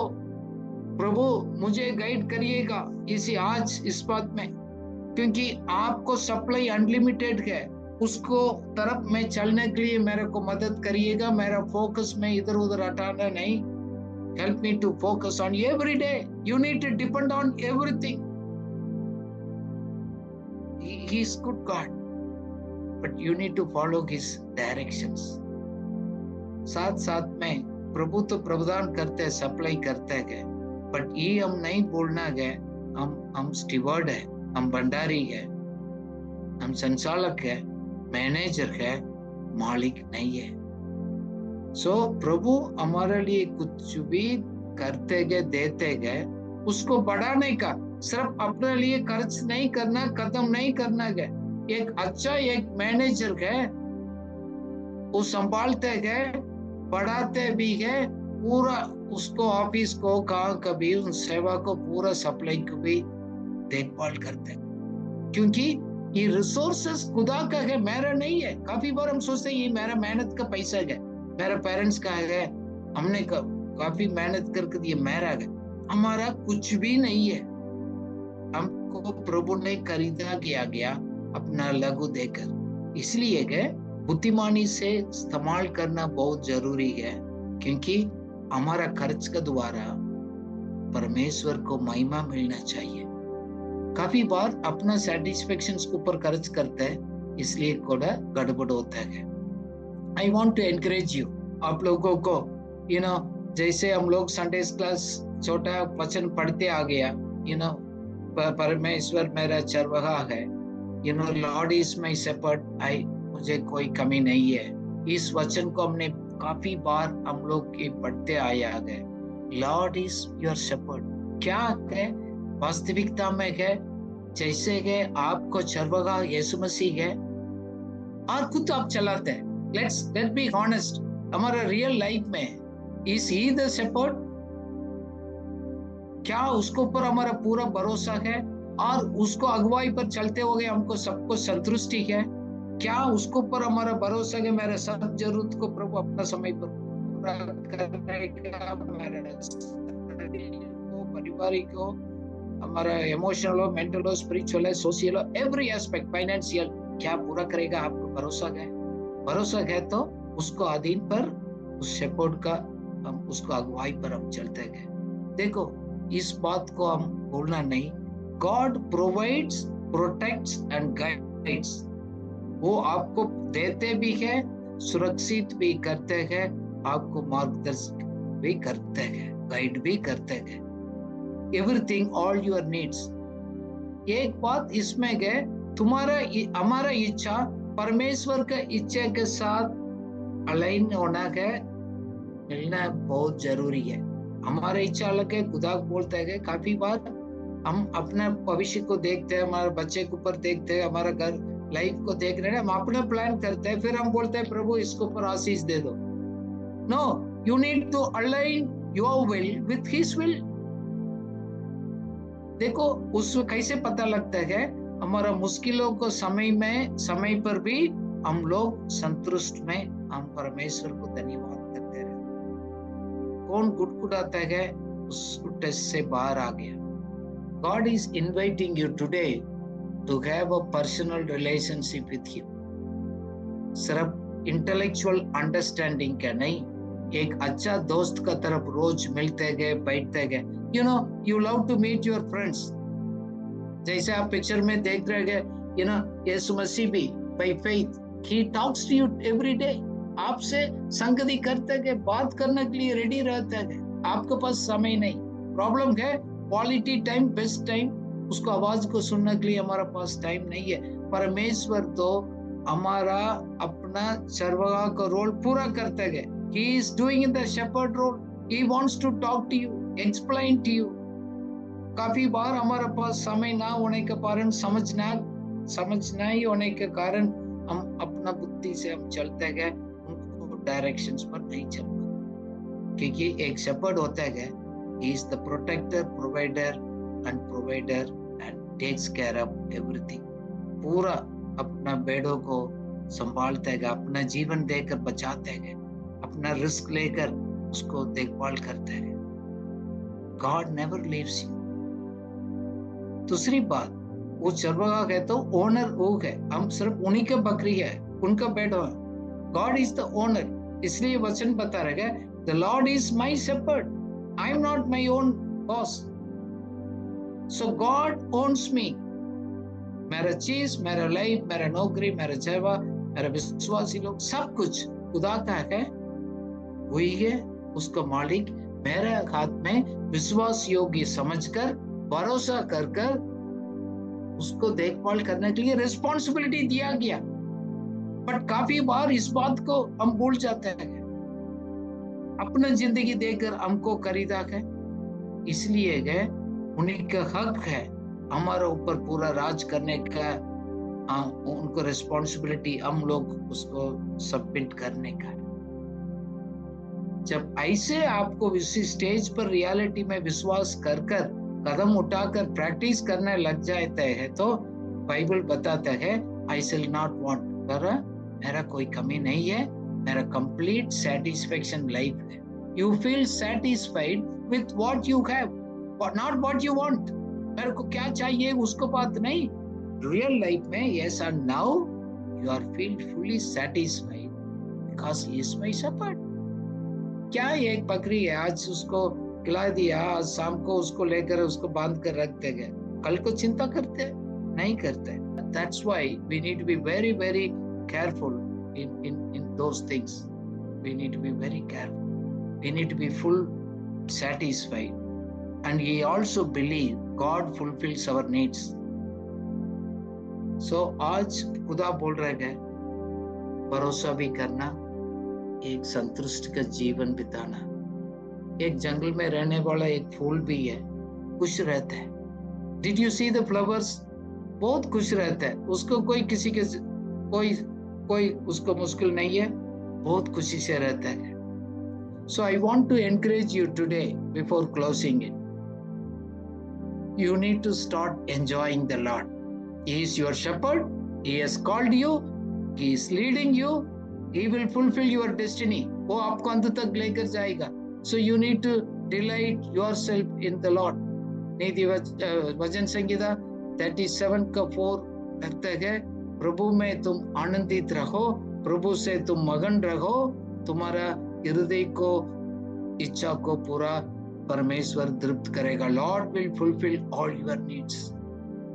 प्रभु मुझे गाइड करिएगा इसी आज इस बात में, क्योंकि आपको सप्लाई अनलिमिटेड है, उसको तरफ में चलने के लिए मेरे को मदद करिएगा, मेरा फोकस में इधर उधर हटाना नहीं। Help me to focus on every day. You need to depend on everything. He is good God, but you need to follow His directions. साथ साथ में प्रभु तो प्रदान करते हैं, सप्लाई करते हैं, बट ये हम नहीं बोलना गए, हम स्टीवर्ड है, हम भंडारी है, हम संचालक है, मैनेजर है, मालिक नहीं है। सो प्रभु हमारे लिए कुछ भी करते गए, देते गए, उसको बढ़ाने का, सिर्फ अपने लिए खर्च नहीं करना, खत्म नहीं करना गए। एक अच्छा एक मैनेजर है, वो संभालते गए, बढ़ाते भी गए, पूरा उसको ऑफिस को, कहाँ कभी उन सेवा को, पूरा सप्लाई को भी देखभाल करते, क्योंकि ये रिसोर्सेस खुदा का है, मेरा नहीं है। काफी बार हम सोचते हैं ये मेरा मेहनत का पैसा है, मेरा पेरेंट्स का है, हमने काफी मेहनत करके दिए, मेरा है। हमारा कुछ भी नहीं है, हमको प्रभु ने खरीदा किया गया अपना लघु देकर। इसलिए के बुद्धिमानी से इस्तेमाल करना बहुत जरूरी है, क्योंकि हमारा खर्च के द्वारा परमेश्वर को महिमा मिलना चाहिए। काफी बार अपना सेटिस्फेक्शन के ऊपर खर्च करते हैं, इसलिए थोड़ा गड़बड़ होता है। I want to encourage you, आप लोगों को जैसे हम लोग संडे क्लास छोटा वचन पढ़ते आ गया, परमेश्वर मेरा चरवाहा है, लॉर्ड इज माय शेपर्ड, मुझे कोई कमी नहीं है। इस वचन को हमने काफी बार हम लोग पढ़ते आए आ गए। लॉर्ड इज योर शेपर्ड क्या है? वास्तविकता में है जैसे कि आपको चरवाहा यीशु मसीह है और खुद आप चलाते हैं। लेट्स बी ऑनेस्ट, हमारा रियल लाइफ में इज ही द शेपर्ड? क्या उसको ऊपर हमारा पूरा भरोसा है और उसको अगुवाई पर चलते हुए हमको सबको संतुष्टि है? क्या उसको ऊपर हमारा भरोसा है मेरे सब जरूरत को प्रभु अपना समय पर पूरा करेगा, मेरे परिवार को, हमारा इमोशनल हो, मेंटल हो, स्पिरिचुअल है, सोशल हो, एवरी एस्पेक्ट, फाइनेंशियल, क्या पूरा करेगा? आपको भरोसा है? भरोसा है तो उसको अधीन पर, उस शेपर्ड का हम उसको अगुवाई पर हम चलते गए। देखो, इस बात को हम भूलना नहीं। God provides, protects and guides. वो आपको देते भी है, सुरक्षित भी करते हैं, आपको मार्गदर्शन भी करते हैं, गाइड भी करते हैं। Everything, all your needs. एक बात इसमें है, हमारा इच्छा परमेश्वर का इच्छा के साथ अलाइन होना है, मिलना बहुत जरूरी है। हमारा इच्छा अलग है, खुदा बोलता है। काफी बार हम अपने भविष्य को देखते हैं, हमारे बच्चे के ऊपर देखते हैं, हमारा घर लाइफ को देख रहे हैं, हम अपना प्लान करते हैं, फिर हम बोलते हैं प्रभु इसको ऊपर आशीष दे दो। No, you need to align your will with his will. देखो, उसमें कैसे पता लगता है? हमारा मुश्किलों को समय पर भी हम लोग संतुष्ट में हम परमेश्वर को धन्यवाद करते रहते। कौन गुड़गुड़ाता है उस टेस्ट से बाहर आ गया। God is inviting you today to have a personal relationship with Him. सिर्फ इंटेलेक्चुअल अंडरस्टैंडिंग का नहीं, एक अच्छा दोस्त का तरफ रोज मिलते गए, बैठते गए। You love to meet your friends. जैसे आप पिक्चर में देख रहे गए, यीशु मसीह भी by faith he talks to you every day. आपसे संगति करते गए, बात करने के लिए रेडी रहते गए। आपके पास समय नहीं, प्रॉब्लम है क्वालिटी टाइम, बेस्ट टाइम, उसको आवाज को सुनने के लिए हमारा पास टाइम नहीं है। परमेश्वर तो हमारा अपना चरवाहा का रोल पूरा करते गए। He is doing the shepherd role. He wants to talk to you, explain to you. काफी बार हमारे पास समय ना होने के कारण, समझना ही होने के कारण हम अपना बुद्धि से हम चलते गए, उनको डायरेक्शंस पर नहीं चल पाते। क्योंकि एक शेपर्ड होता है, he is the protector, provider and takes care of everything. पूरा अपना बेड़ों को संभालते हैं, अपना जीवन देकर बचाते हैं, अपना रिस्क लेकर उसको देखभाल करते हैं। God never leaves you. दूसरी बात, वो चरवाहा है तो ओनर वो है, हम सिर्फ उन्हीं के बकरी है, उनका बेड़ा है। God is the owner, इसलिए वचन बता रहा है, the Lord is my shepherd. I am not my own boss. So God owns me. मेरा चीज, मेरा लाइफ, मेरा नौकरी, मेरा सेवा, मेरा विश्वासी लोग, सब कुछ खुदा का है, वही है उसका मालिक। मेरे हाथ में विश्वास योग्य समझकर, भरोसा कर उसको देखभाल करने के लिए रिस्पॉन्सिबिलिटी दिया गया। बट काफी बार इस बात को हम भूल जाते हैं। अपना जिंदगी देकर हमको खरीदा है, इसलिए है उन्हीं का हक है हमारे ऊपर पूरा राज करने का, उनको रिस्पॉन्सिबिलिटी हम लोग उसको सबमिट करने का। जब ऐसे आपको इसी स्टेज पर रियलिटी में विश्वास कर कदम उठाकर प्रैक्टिस करने लग जाते हैं, तो बाइबल बताता है आई विल नॉट वांट, मेरा कोई कमी नहीं है, मेरा कंप्लीट सेटिस्फैक्शन लाइफ है। You feel satisfied with what you have, not what you want. मेरे को क्या चाहिए उसको बात नहीं। रियल लाइफ में yes and now you are feel fully satisfied because he is my shepherd. क्या एक बकरी है, आज उसको खिला दिया, आज शाम को उसको लेकर उसको बांध कर रखते गए, कल को चिंता करते नहीं करते। That's why we need to be very very careful in those things. We need to be very careful. we need to be full satisfied, and we also believe God fulfills our needs. So आज खुदा बोल रहे हैं भरोसा भी करना, एक संतुष्ट का जीवन बिताना। एक जंगल में रहने वाला एक फूल भी है, खुश रहता है। Did you see the flowers? बहुत खुश रहता है, उसको कोई किसी के कोई उसको मुश्किल नहीं है, बहुत खुशी से रहता है। So I want to encourage you today before closing it. You need to start enjoying the Lord. He is your shepherd. He has called you. He is leading you. He will fulfill your destiny. वो आपको अंत तक लेकर जाएगा. So you need to delight yourself in the Lord. नीति वचन संहिता 37:4 कहता है, प्रभु में तुम आनंदित रहो, प्रभु से तुम मगन रहो, तुम्हारा हृदय को इच्छा को पूरा परमेश्वर तृप्त करेगा. Lord will fulfill all your needs.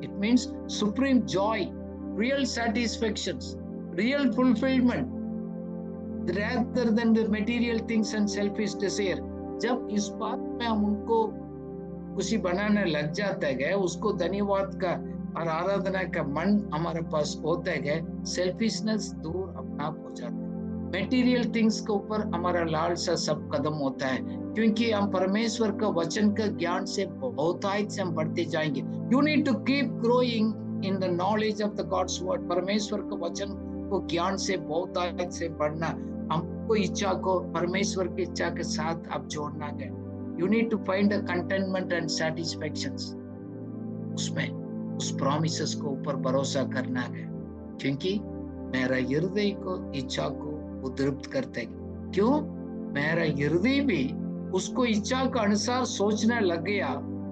It means supreme joy, real satisfactions, real fulfillment, rather than the material things and selfish desire. जब इस बात में हम उनको खुशी बनाने लग जाते हैं, उसको धन्यवाद का और आराधना का मन हमारे पास होता है, सेल्फिशनेस दूर अपना आप हो जाता है. मेटीरियल थिंग्स के ऊपर हमारा लालसा सब कदम होता है, क्योंकि हम परमेश्वर का वचन का ज्ञान से बहुतायत से हम बढ़ते जाएंगे. You need to keep growing in the knowledge of the God's word. परमेश्वर का वचन को ज्ञान से बहुतायत से बढ़ना, हमको इच्छा को परमेश्वर की इच्छा के साथ आप जोड़ना है. You need to find a contentment and satisfactions. उसमें उस प्रॉमिसेस को ऊपर भरोसा करना है, क्योंकि मेरा हृदय को इच्छा को वो तृप्त करते हैं. क्यों? मेरा हृदय भी उसको इच्छा के अनुसार सोचने लग गया,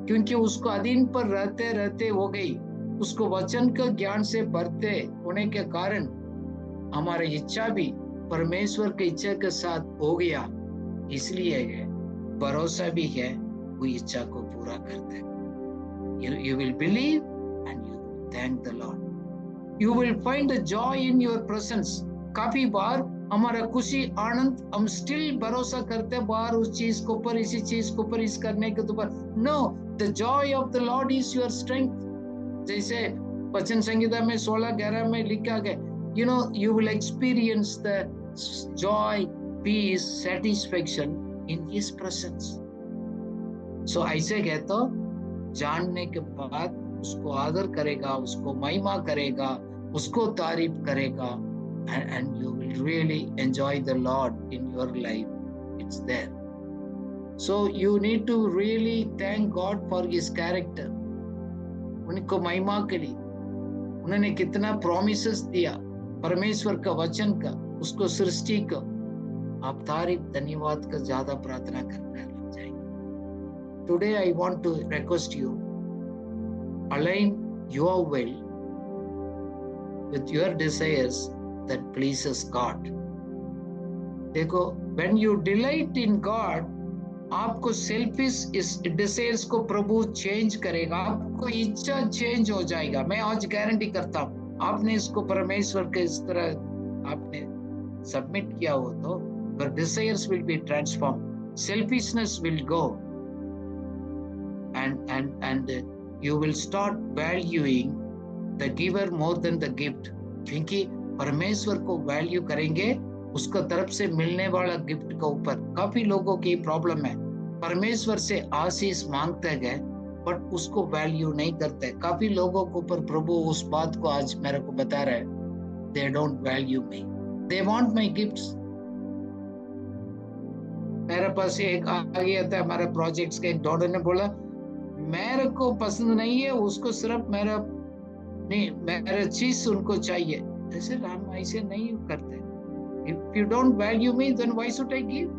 क्योंकि उसको अधीन पर रहते रहते हो गई. उसको वचन का ज्ञान से भरते होने के कारण हमारी इच्छा भी परमेश्वर की इच्छा के साथ हो गया. इसलिए भरोसा भी है, वो इच्छा को पूरा करता है. You will believe and you will thank the Lord. You will find a joy in your presence. काफी बार हमारा खुशी आनंद हम स्टिल भरोसा करते हैं बाहर उस चीज के ऊपर, इसी चीज के ऊपर, इस करने के ऊपर. No, the joy of the Lord is your strength. जैसे वचन संहिता में 16:11 में लिखा गया, you know, you will experience the joy, peace, satisfaction in his presence. So ऐसे कहता जानने के बाद उसको आदर करेगा, उसको महिमा करेगा, उसको तारीफ करेगा, and you will really enjoy the Lord in your life. It's there. So you need to really thank God for his character. उनको महिमा के लिए उन्होंने कितना promises दिया, परमेश्वर का वचन का, उसको सृष्टि का. आप तारीफ धन्यवाद का ज्यादा प्रार्थना करने लग जाएंगे. Today I want to request you, align your will with your desires that pleases God. देखो, when you delight in God, आपको सेल्फिश इस डिजायर्स को प्रभु चेंज करेगा, आपको इच्छा चेंज हो जाएगा. मैं आज गारंटी करता हूँ, आपने इसको परमेश्वर के इस तरह आपने सबमिट किया हो तो your desires will be transformed, selfishness will go, and you will start valuing the giver more than the gift. क्योंकि परमेश्वर को वैल्यू करेंगे उसका तरफ से मिलने वाला गिफ्ट के ऊपर. काफी लोगों की प्रॉब्लम है, परमेश्वर से आशीष मांगते हैं बट उसको वैल्यू नहीं करते. काफी लोगों के ऊपर प्रभु उस बात को आज मेरे को बता रहे हैं, they don't value me, they want my gifts. मेरे पास एक आ गया था हमारे प्रोजेक्ट्स के, एक डॉटर ने बोला मेरे को पसंद नहीं है, उसको सिर्फ मेरा चीज उनको चाहिए. ऐसे हम ऐसे नहीं करते. If you don't value me, then why should I give?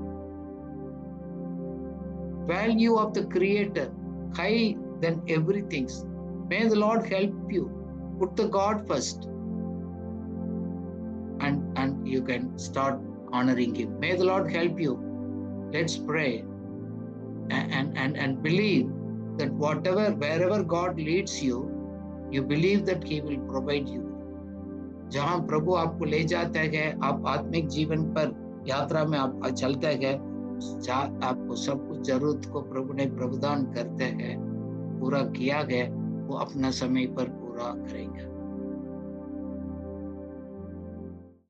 Value of the Creator high than everything. May the Lord help you. Put the God first, and you can start honoring Him. May the Lord help you. Let's pray and believe that wherever God leads you, you believe that He will provide you. जहां प्रभु आपको ले जाते हैं, आप आत्मिक जीवन पर यात्रा में आप चलते हैं, आपको सब कुछ जरूरत को प्रभु ने प्रदान करते हैं, पूरा किया गया, वो अपना समय पर पूरा करेगा।